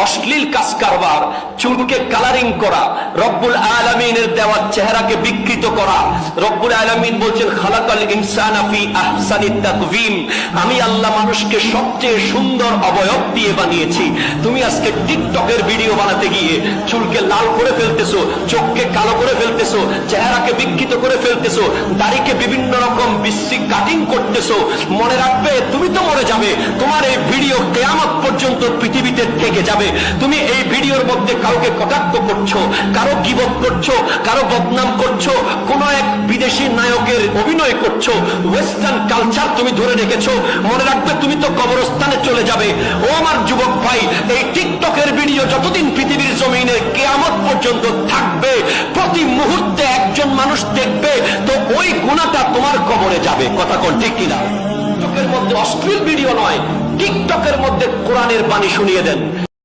অশ্লীল কাজ কারবার, চুলকে কালারিং করা, রব্বুল আলামিনের দেওয়া চেহারাকে বিকৃত করা। রব্বুল আলামিন বলছেন খালাকাল ইনসানা ফি আহসানি তাকওয়িম, আমি আল্লাহ মানুষকে সবচেয়ে সুন্দর অবয়ব দিয়ে বানিয়েছি। তুমি আজকে টিকটকের ভিডিও বানাতে গিয়ে চুলকে লাল করে ফেলতেছো, চোখকে কালো করে ফেলতেছো, চেহারাকে বিকৃত করে ফেলতেছো, দাড়িকে বিভিন্ন রকম বিশ্রী কাটিং করতেছো। মনে রাখবে তুমি তো মরে যাবে, তোমার এই ভিডিও কিয়ামত পর্যন্ত পৃথিবীতে থেকে যাবে। তুমি এই ভিডিওর মধ্যে কাউকে কটাক্ষ করছো, কারো গীবত করছো, কারো বদনাম করছো, কোন এক বিদেশি নায়কের অভিনয় করছো, ওয়েস্টার্ন কালচার তুমি ধরে রেখেছো। মনে রাখবে তুমি তো কবরস্থানে চলে যাবে। ও আমার যুবক ভাই, এই টিকটকের ভিডিও যতদিন পৃথিবীর জমিনে কিয়ামত পর্যন্ত থাকবে, প্রতি মুহূর্তে একজন মানুষ দেখবে, তো ওই গুনাহটা তোমার কবরে যাবে। কথা কোন ঠিক কিনা? টিকটকের মধ্যে অশ্লীল ভিডিও নয়, টিকটকের মধ্যে কোরআনের বাণী শুনিয়ে দেন।